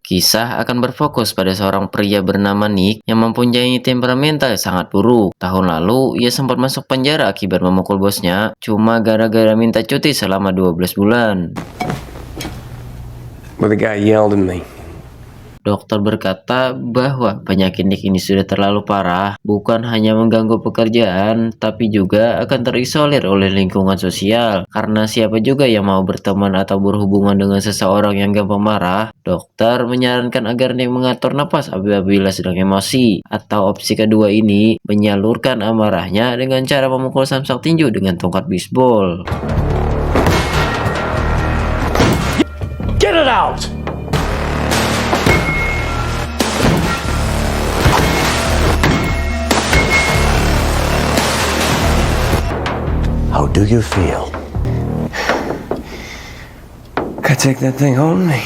Kisah akan berfokus pada seorang pria bernama Nick yang mempunyai temperamental yang sangat buruk. Tahun lalu, ia sempat masuk penjara akibat memukul bosnya, cuma gara-gara minta cuti selama 12 bulan. But the guy yelled at me. Dokter berkata bahwa penyakit Nick ini sudah terlalu parah, bukan hanya mengganggu pekerjaan, tapi juga akan terisolir oleh lingkungan sosial. Karena siapa juga yang mau berteman atau berhubungan dengan seseorang yang gampang marah, dokter menyarankan agar Nick mengatur napas apabila sedang emosi. Atau opsi kedua ini, menyalurkan amarahnya dengan cara memukul samsak tinju dengan tongkat bisbol. Get it out! How do you feel? I take that thing on me.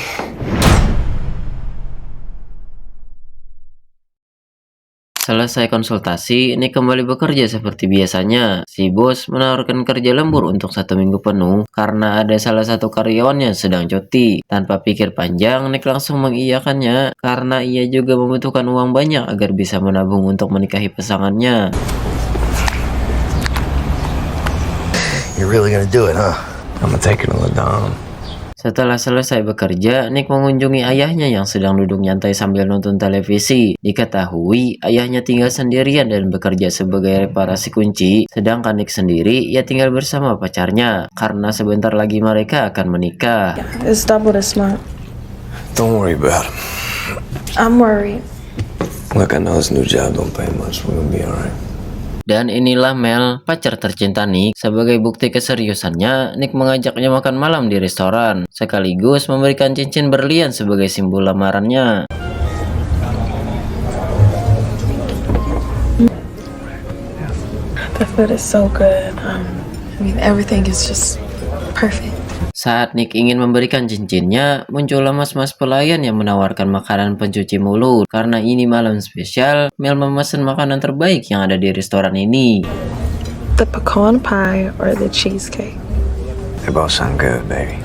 Selesai konsultasi, Nick kembali bekerja seperti biasanya. Si bos menawarkan kerja lembur untuk 1 minggu penuh karena ada salah satu karyawannya sedang cuti. Tanpa pikir panjang, Nick langsung mengiyakannya karena ia juga membutuhkan uang banyak agar bisa menabung untuk menikahi pasangannya. You're really gonna do it, huh? I'm gonna take it all down. Setelah selesai bekerja, Nick mengunjungi ayahnya yang sedang duduk nyantai sambil nonton televisi. Diketahui, ayahnya tinggal sendirian dan bekerja sebagai reparasi kunci, sedangkan Nick sendiri ia tinggal bersama pacarnya, karena sebentar lagi mereka akan menikah. It's double this month. Don't worry about him. I'm worried. Look, I know this new job don't pay much. We're gonna be alright. Dan inilah Mel, pacar tercinta Nick. Sebagai bukti keseriusannya, Nick mengajaknya makan malam di restoran, sekaligus memberikan cincin berlian sebagai simbol lamarannya. The food is so good. Everything is just perfect. Saat Nick ingin memberikan cincinnya, muncullah mas-mas pelayan yang menawarkan makanan pencuci mulut. Karena ini malam spesial, Mel memesan makanan terbaik yang ada di restoran ini. The pecan pie or the cheesecake? They both sound good, baby.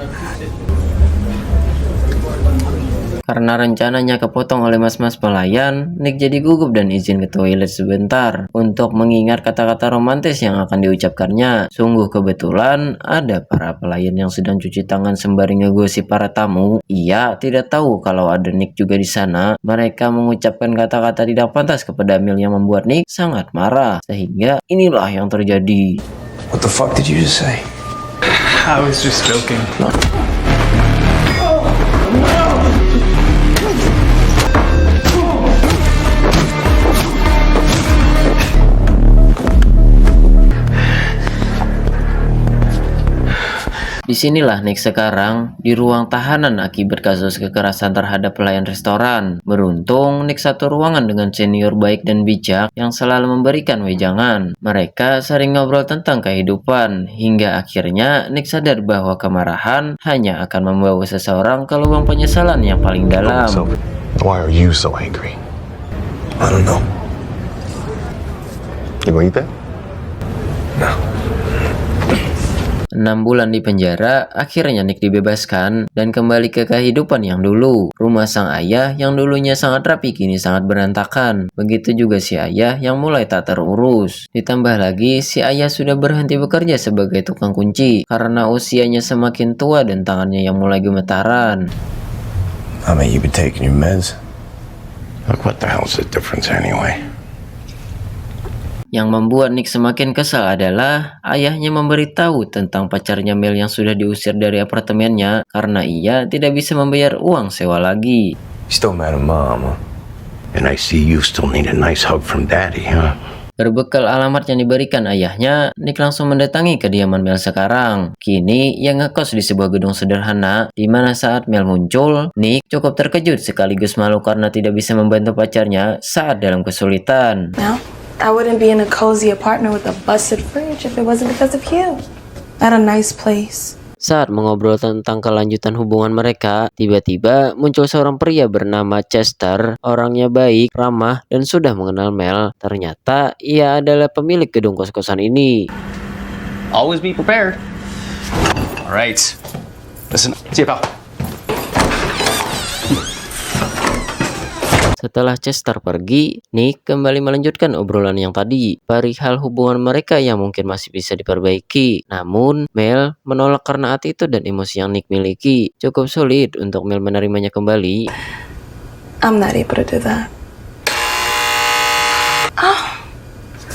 Karena rencananya kepotong oleh mas-mas pelayan, Nick jadi gugup dan izin ke toilet sebentar untuk mengingat kata-kata romantis yang akan diucapkannya. Sungguh kebetulan ada para pelayan yang sedang cuci tangan sembari ngegosip para tamu. Ia tidak tahu kalau ada Nick juga di sana. Mereka mengucapkan kata-kata tidak pantas kepada Mel yang membuat Nick sangat marah. Sehingga inilah yang terjadi. What the fuck did you just say? I was just joking. Disinilah Nick sekarang, di ruang tahanan akibat kasus kekerasan terhadap pelayan restoran. Beruntung, Nick satu ruangan dengan senior baik dan bijak yang selalu memberikan wejangan. Mereka sering ngobrol tentang kehidupan, hingga akhirnya Nick sadar bahwa kemarahan hanya akan membawa seseorang ke lubang penyesalan yang paling dalam. So, why are you so angry? I don't know. You gonna eat that? No. 6 bulan di penjara, akhirnya Nick dibebaskan dan kembali ke kehidupan yang dulu. Rumah sang ayah yang dulunya sangat rapi kini sangat berantakan. Begitu juga si ayah yang mulai tak terurus. Ditambah lagi, si ayah sudah berhenti bekerja sebagai tukang kunci karena usianya semakin tua dan tangannya yang mulai gemetaran. I mean, you been taking your meds? Look, what the hell's the difference anyway? Yang membuat Nick semakin kesal adalah ayahnya memberitahu tentang pacarnya Mel yang sudah diusir dari apartemennya karena ia tidak bisa membayar uang sewa lagi. You still mad at mom, huh? And I see you still need a nice hug from daddy, huh? Berbekal alamat yang diberikan ayahnya, Nick langsung mendatangi kediaman Mel sekarang. Kini, ia ngekos di sebuah gedung sederhana, di mana saat Mel muncul, Nick cukup terkejut sekaligus malu karena tidak bisa membantu pacarnya saat dalam kesulitan. Now, I wouldn't be in a cozy apartment with a busted fridge if it wasn't because of you. At a nice place. Saat mengobrol tentang kelanjutan hubungan mereka, tiba-tiba muncul seorang pria bernama Chester. Orangnya baik, ramah, dan sudah mengenal Mel. Ternyata ia adalah pemilik gedung kos-kosan ini. Always be prepared. All right. Listen, see you, pal. Setelah Chester pergi, Nick kembali melanjutkan obrolan yang tadi, perihal hubungan mereka yang mungkin masih bisa diperbaiki. Namun, Mel menolak karena attitude dan emosi yang Nick miliki. Cukup sulit untuk Mel menerimanya kembali. I'm not able to do that. Oh,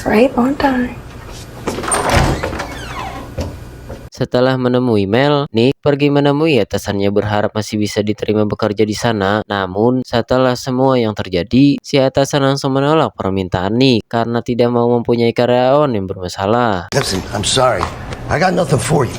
right on time. Setelah menemui Mel, Nick pergi menemui atasannya berharap masih bisa diterima bekerja di sana. Namun, setelah semua yang terjadi, si atasan langsung menolak permintaan Nick karena tidak mau mempunyai karyawan yang bermasalah. Listen, I'm sorry. I got nothing for you.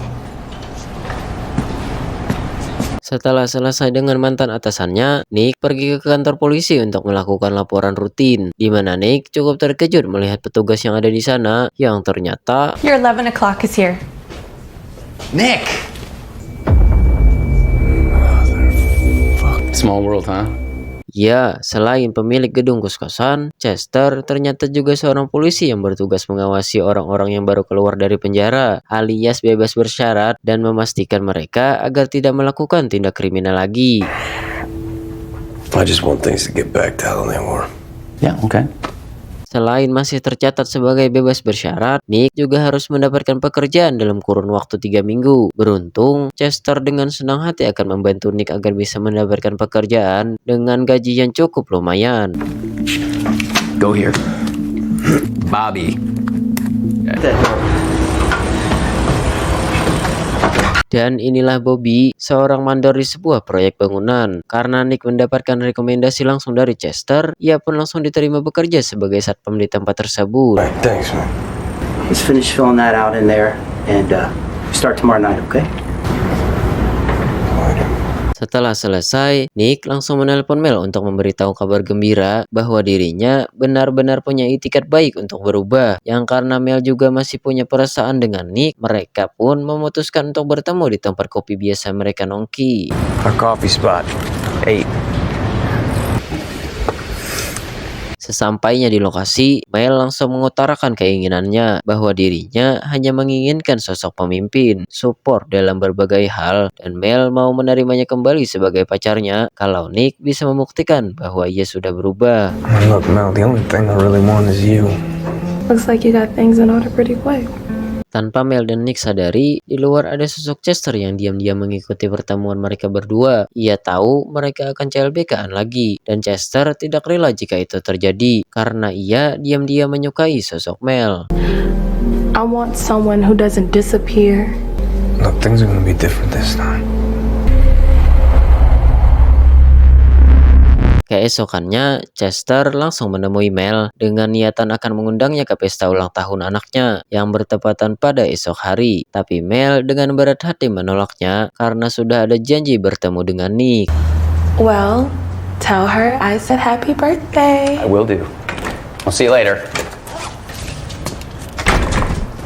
Setelah selesai dengan mantan atasannya, Nick pergi ke kantor polisi untuk melakukan laporan rutin, di mana Nick cukup terkejut melihat petugas yang ada di sana, yang ternyata Your 11 o'clock is here. Nick! Small world, huh? ya, selain pemilik gedung kos-kosan, Chester ternyata juga seorang polisi yang bertugas mengawasi orang-orang yang baru keluar dari penjara, alias bebas bersyarat, dan memastikan mereka agar tidak melakukan tindak kriminal lagi. I just want things to get back to how they were. Yeah, okay. Selain masih tercatat sebagai bebas bersyarat, Nick juga harus mendapatkan pekerjaan dalam kurun waktu 3 minggu. Beruntung, Chester dengan senang hati akan membantu Nick agar bisa mendapatkan pekerjaan dengan gaji yang cukup lumayan. Go here. Bobby. Dan inilah Bobby, seorang mandor di sebuah proyek bangunan. Karena Nick mendapatkan rekomendasi langsung dari Chester, ia pun langsung diterima bekerja sebagai satpam di tempat tersebut. Right, thanks, man. Just finish filling that out in there and start tomorrow night, okay? Setelah selesai, Nick langsung menelpon Mel untuk memberitahu kabar gembira bahwa dirinya benar-benar punya itikat baik untuk berubah. Yang karena Mel juga masih punya perasaan dengan Nick, mereka pun memutuskan untuk bertemu di tempat kopi biasa mereka nongki. Our coffee spot. 8. Sesampainya di lokasi, Mel langsung mengutarakan keinginannya bahwa dirinya hanya menginginkan sosok pemimpin, support dalam berbagai hal, dan Mel mau menerimanya kembali sebagai pacarnya kalau Nick bisa membuktikan bahwa ia sudah berubah. Look, Mel, the only thing I really want is you. Looks like you got things in order pretty quick. Tanpa Mel dan Nick sadari, di luar ada sosok Chester yang diam-diam mengikuti pertemuan mereka berdua. Ia tahu mereka akan CLBK-an lagi, dan Chester tidak rela jika itu terjadi, karena ia diam-diam menyukai sosok Mel. I want someone who doesn't disappear. Look, things are gonna be different this time. Keesokannya, Chester langsung menemui Mel dengan niatan akan mengundangnya ke pesta ulang tahun anaknya yang bertepatan pada esok hari. Tapi Mel dengan berat hati menolaknya karena sudah ada janji bertemu dengan Nick. Well, tell her I said happy birthday. I will do. I'll see you later.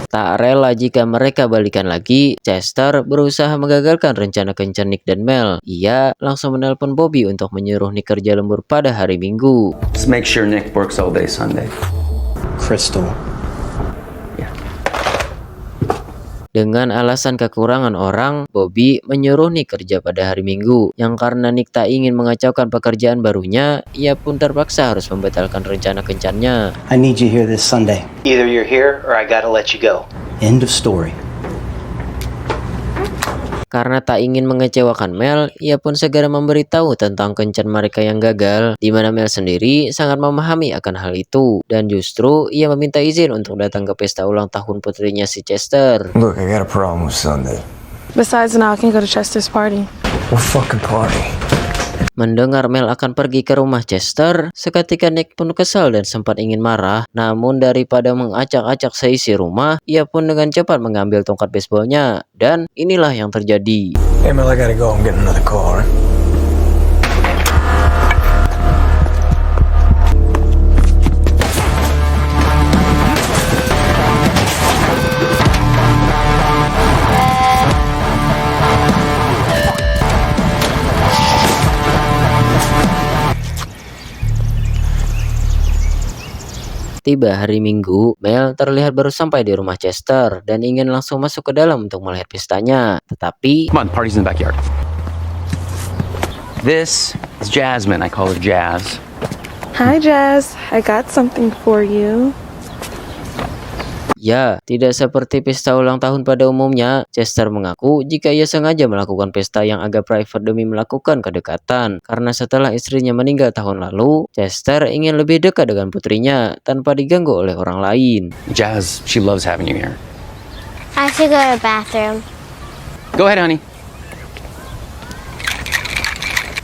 Tak rela jika mereka balikan lagi, Chester berusaha menggagalkan rencana kencan Nick dan Mel. Ia langsung menelpon Bobby untuk menyuruh Nick kerja lembur pada hari Minggu. Let's make sure Nick works all day Sunday. Crystal. Dengan alasan kekurangan orang, Bobby menyuruh Nick kerja pada hari Minggu. Yang karena Nick tak ingin mengacaukan pekerjaan barunya, ia pun terpaksa harus membatalkan rencana kencannya. I need you here this Sunday. Either you're here or I gotta let you go. End of story. Karena tak ingin mengecewakan Mel, ia pun segera memberitahu tentang kencan mereka yang gagal, di mana Mel sendiri sangat memahami akan hal itu, dan justru ia meminta izin untuk datang ke pesta ulang tahun putrinya si Chester. Look, I got a problem with Sunday. Besides, now I can go to Chester's party. What fucking party? Mendengar Mel akan pergi ke rumah Chester, seketika Nick pun kesal dan sempat ingin marah. Namun daripada mengacak-acak seisi rumah, ia pun dengan cepat mengambil tongkat baseballnya. Dan inilah yang terjadi. Hey, Mel, I gotta go. I'm getting another car. Tiba hari Minggu, Mel terlihat baru sampai di rumah Chester dan ingin langsung masuk ke dalam untuk melihat pestanya. Tetapi Come on, party's in the backyard. This is Jasmine. I call her Jazz. Hi, Jazz. I got something for you. ya, tidak seperti pesta ulang tahun pada umumnya. Chester mengaku jika ia sengaja melakukan pesta yang agak private demi melakukan kedekatan. Karena setelah istrinya meninggal tahun lalu, Chester ingin lebih dekat dengan putrinya tanpa diganggu oleh orang lain. Jazz, she loves having you here. I should go to the bathroom. Go ahead, honey.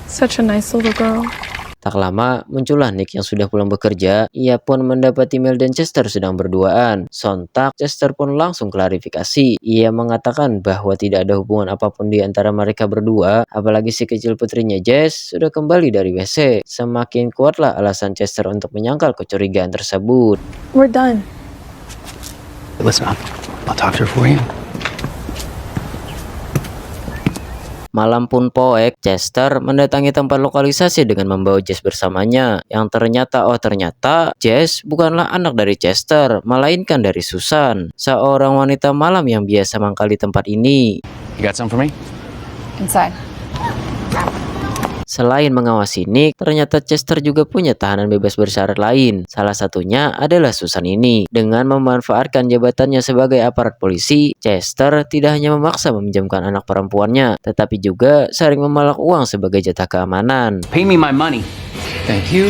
Such a nice little girl. Tak lama, muncullah Nick yang sudah pulang bekerja. Ia pun mendapati Mel dan Chester sedang berduaan. Sontak, Chester pun langsung klarifikasi. Ia mengatakan bahwa tidak ada hubungan apapun di antara mereka berdua, apalagi si kecil putrinya Jess sudah kembali dari WC. Semakin kuatlah alasan Chester untuk menyangkal kecurigaan tersebut. We're done. Listen, I'll talk to her for you. Malam pun poek, Chester mendatangi tempat lokalisasi dengan membawa Jess bersamanya. Yang ternyata Jess bukanlah anak dari Chester, melainkan dari Susan, seorang wanita malam yang biasa mangkal di tempat ini. You got some for me? Inside. Selain mengawasi Nick, ternyata Chester juga punya tahanan bebas bersyarat lain. Salah satunya adalah Susan ini. Dengan memanfaatkan jabatannya sebagai aparat polisi, Chester tidak hanya memaksa meminjamkan anak perempuannya, tetapi juga sering memalak uang sebagai jatah keamanan. Pay me my money. Thank you.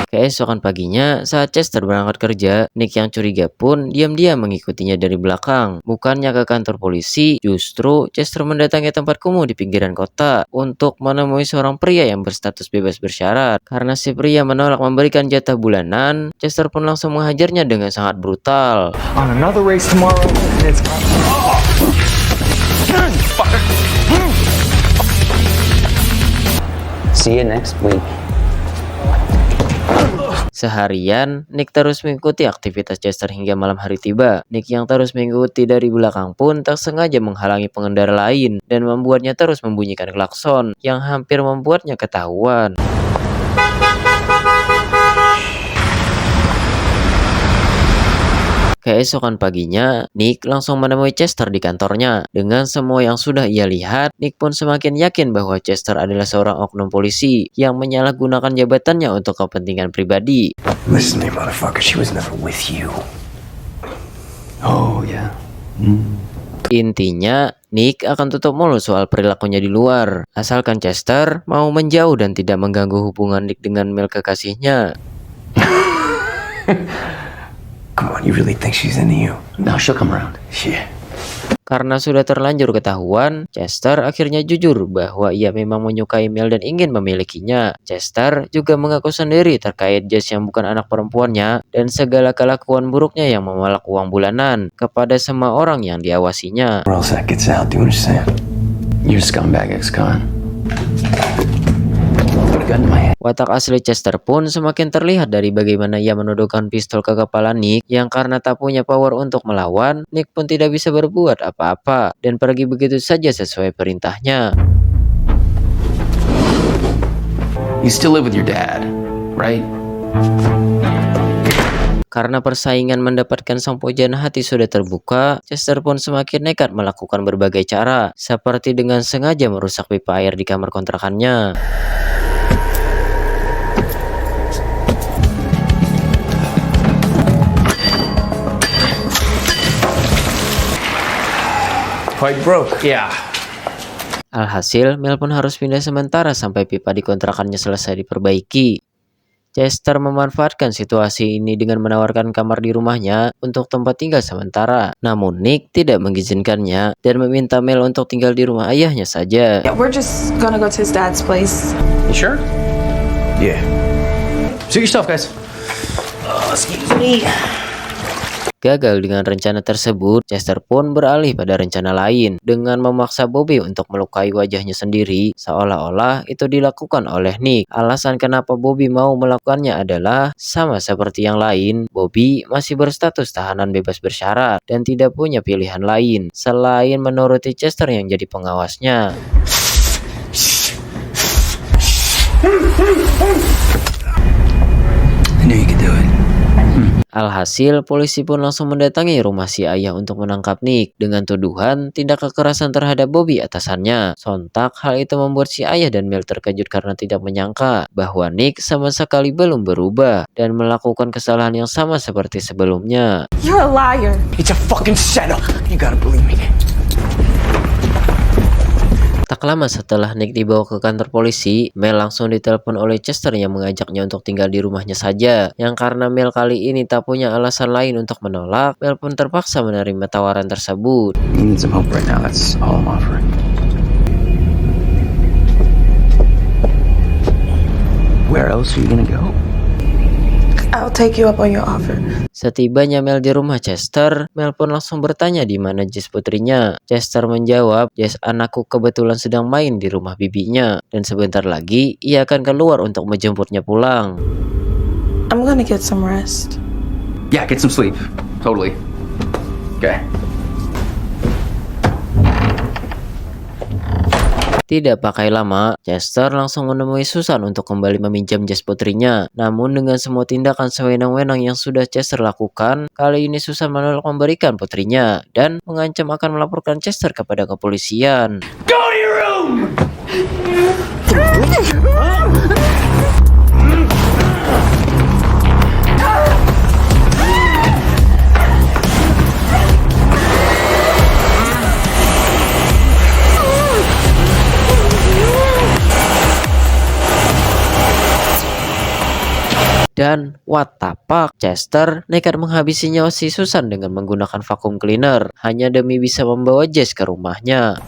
Keesokan paginya, saat Chester berangkat kerja, Nick yang curiga pun diam-diam mengikutinya dari belakang. Bukannya ke kantor polisi, justru Chester mendatangi tempat kumuh di pinggiran kota untuk menemui seorang pria yang berstatus bebas bersyarat. Karena si pria menolak memberikan jatah bulanan, Chester pun langsung menghajarnya dengan sangat brutal. On another race tomorrow, and it's See you next week. Seharian, Nick terus mengikuti aktivitas Chester hingga malam hari tiba. Nick yang terus mengikuti dari belakang pun tak sengaja menghalangi pengendara lain dan membuatnya terus membunyikan klakson yang hampir membuatnya ketahuan. Keesokan paginya, Nick langsung menemui Chester di kantornya. Dengan semua yang sudah ia lihat, Nick pun semakin yakin bahwa Chester adalah seorang oknum polisi yang menyalahgunakan jabatannya untuk kepentingan pribadi. Listen to me, motherfucker. She was never with you. Oh, yeah. Intinya, Nick akan tutup mulut soal perilakunya di luar, asalkan Chester mau menjauh dan tidak mengganggu hubungan Nick dengan Mel kekasihnya. Come on, you really think she's into you? Now she'll come around. Yeah. Karena sudah terlanjur ketahuan, Chester akhirnya jujur bahwa ia memang menyukai Mel dan ingin memilikinya. Chester juga mengaku sendiri terkait Jess yang bukan anak perempuannya dan segala kelakuan buruknya yang memalak uang bulanan kepada semua orang yang diawasinya. Or else that gets out, do you understand? You scumbag ex-con. Put a gun to my head. Watak asli Chester pun semakin terlihat dari bagaimana ia menodongkan pistol ke kepala Nick yang karena tak punya power untuk melawan, Nick pun tidak bisa berbuat apa-apa dan pergi begitu saja sesuai perintahnya. You still live with your dad, right? Karena persaingan mendapatkan sang pujaan hati sudah terbuka, Chester pun semakin nekat melakukan berbagai cara, seperti dengan sengaja merusak pipa air di kamar kontrakannya. Quite broke. Yeah. Alhasil, Mel pun harus pindah sementara sampai pipa di kontrakannya selesai diperbaiki. Chester memanfaatkan situasi ini dengan menawarkan kamar di rumahnya untuk tempat tinggal sementara. Namun Nick tidak mengizinkannya dan meminta Mel untuk tinggal di rumah ayahnya saja. Yeah, we're just gonna go to his dad's place. You sure? Yeah. Suit yourself, guys. Gagal dengan rencana tersebut, Chester pun beralih pada rencana lain dengan memaksa Bobby untuk melukai wajahnya sendiri, seolah-olah itu dilakukan oleh Nick. Alasan kenapa Bobby mau melakukannya adalah sama seperti yang lain, Bobby masih berstatus tahanan bebas bersyarat dan tidak punya pilihan lain selain menuruti Chester yang jadi pengawasnya. you can do it. Alhasil, polisi pun langsung mendatangi rumah si ayah untuk menangkap Nick dengan tuduhan tindak kekerasan terhadap Bobby atasannya. Sontak, hal itu membuat si ayah dan Mel terkejut karena tidak menyangka bahwa Nick sama sekali belum berubah dan melakukan kesalahan yang sama seperti sebelumnya. You're a liar. It's a fucking setup. You gotta believe me. Tak lama setelah Nick dibawa ke kantor polisi, Mel langsung ditelepon oleh Chester yang mengajaknya untuk tinggal di rumahnya saja. Yang karena Mel kali ini tak punya alasan lain untuk menolak, Mel pun terpaksa menerima tawaran tersebut. You need some help right now. That's all I'm offering. Where else are you gonna go? I'll take you up on your offer. Setibanya Mel di rumah Chester, Mel pun langsung bertanya di mana Jess putrinya. Chester menjawab, "Jess anakku kebetulan sedang main di rumah bibinya dan sebentar lagi ia akan keluar untuk menjemputnya pulang." I'm gonna get some rest. Yeah, get some sleep. Totally. Okay. Tidak pakai lama, Chester langsung menemui Susan untuk kembali meminjam jas putrinya. Namun dengan semua tindakan sewenang-wenang yang sudah Chester lakukan, kali ini Susan menolak memberikan putrinya dan mengancam akan melaporkan Chester kepada kepolisian. Go to your room! Dan what the fuck, Chester nekat menghabisi nyawa si Susan dengan menggunakan vacuum cleaner hanya demi bisa membawa Jess ke rumahnya.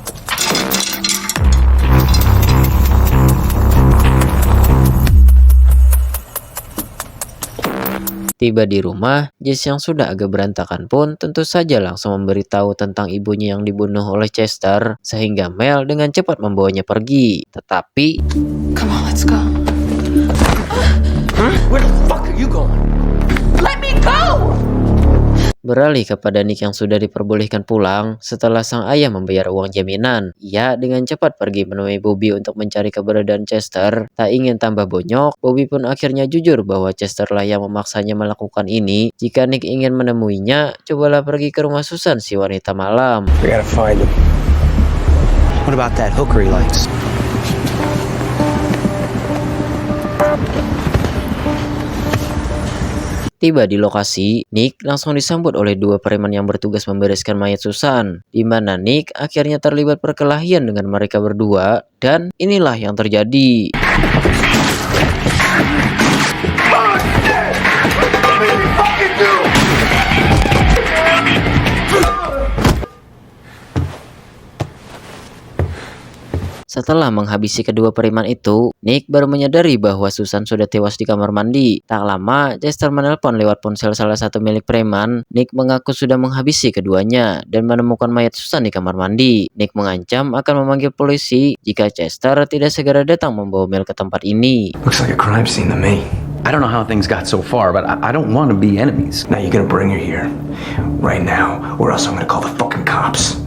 Tiba di rumah, Jess yang sudah agak berantakan pun tentu saja langsung memberitahu tentang ibunya yang dibunuh oleh Chester, sehingga Mel dengan cepat membawanya pergi. Tetapi Come on, let's go. Where the fuck are you going? Let me go! beralih kepada Nick yang sudah diperbolehkan pulang setelah sang ayah membayar uang jaminan. Ia dengan cepat pergi menemui Bobby untuk mencari keberadaan Chester. Tak ingin tambah bonyok, Bobby pun akhirnya jujur bahwa Chester lah yang memaksanya melakukan ini. Jika Nick ingin menemuinya, cobalah pergi ke rumah Susan, si wanita malam. We gotta find him. What about that hooker he likes? Tiba di lokasi, Nick langsung disambut oleh dua preman yang bertugas membereskan mayat Susan, di mana Nick akhirnya terlibat perkelahian dengan mereka berdua, dan inilah yang terjadi. Setelah menghabisi kedua preman itu, Nick baru menyadari bahwa Susan sudah tewas di kamar mandi. Tak lama, Chester menelpon lewat ponsel salah satu milik preman. Nick mengaku sudah menghabisi keduanya dan menemukan mayat Susan di kamar mandi. Nick mengancam akan memanggil polisi jika Chester tidak segera datang membawa Mel ke tempat ini. Looks like a crime scene to me. I don't know how things got so far, but I don't want to be enemies. Now you're gonna bring her here. Right now, or else I'm gonna call the fucking cops.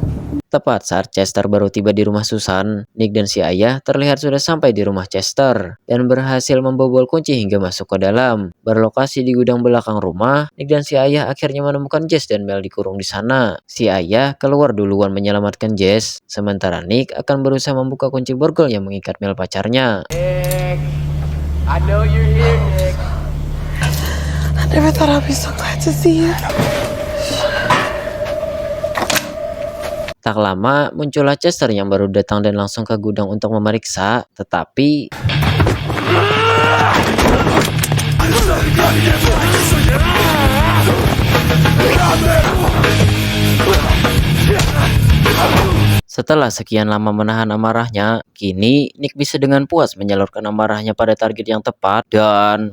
Tepat saat Chester baru tiba di rumah Susan, Nick dan si ayah terlihat sudah sampai di rumah Chester dan berhasil membobol kunci hingga masuk ke dalam. Berlokasi di gudang belakang rumah, Nick dan si ayah akhirnya menemukan Jess dan Mel dikurung di sana. Si ayah keluar duluan menyelamatkan Jess, sementara Nick akan berusaha membuka kunci borgol yang mengikat Mel pacarnya. Nick, I know you're here, Nick. I never thought I'd be so glad to see you. Tak lama, muncullah Chester yang baru datang dan langsung ke gudang untuk memeriksa, tetapi setelah sekian lama menahan amarahnya, kini Nick bisa dengan puas menyalurkan amarahnya pada target yang tepat dan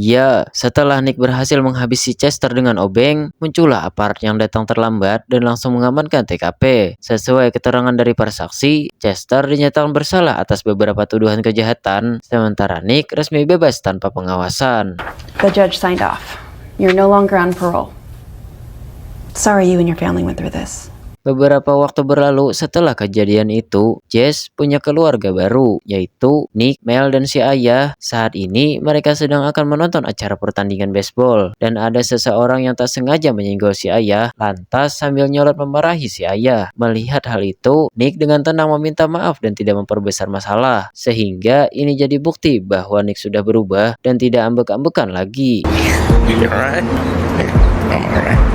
Ya, setelah Nick berhasil menghabisi Chester dengan obeng, muncullah aparat yang datang terlambat dan langsung mengamankan TKP. Sesuai keterangan dari para saksi, Chester dinyatakan bersalah atas beberapa tuduhan kejahatan, sementara Nick resmi bebas tanpa pengawasan. The judge signed off. You're no longer on parole. Sorry you and your family went through this. Beberapa waktu berlalu setelah kejadian itu, Jess punya keluarga baru, yaitu Nick, Mel, dan si ayah. Saat ini mereka sedang akan menonton acara pertandingan baseball, dan ada seseorang yang tak sengaja menyinggol si ayah, lantas sambil nyolot memarahi si ayah. Melihat hal itu, Nick dengan tenang meminta maaf dan tidak memperbesar masalah, sehingga ini jadi bukti bahwa Nick sudah berubah dan tidak ambek-ambekan lagi. You alright? I'm alright.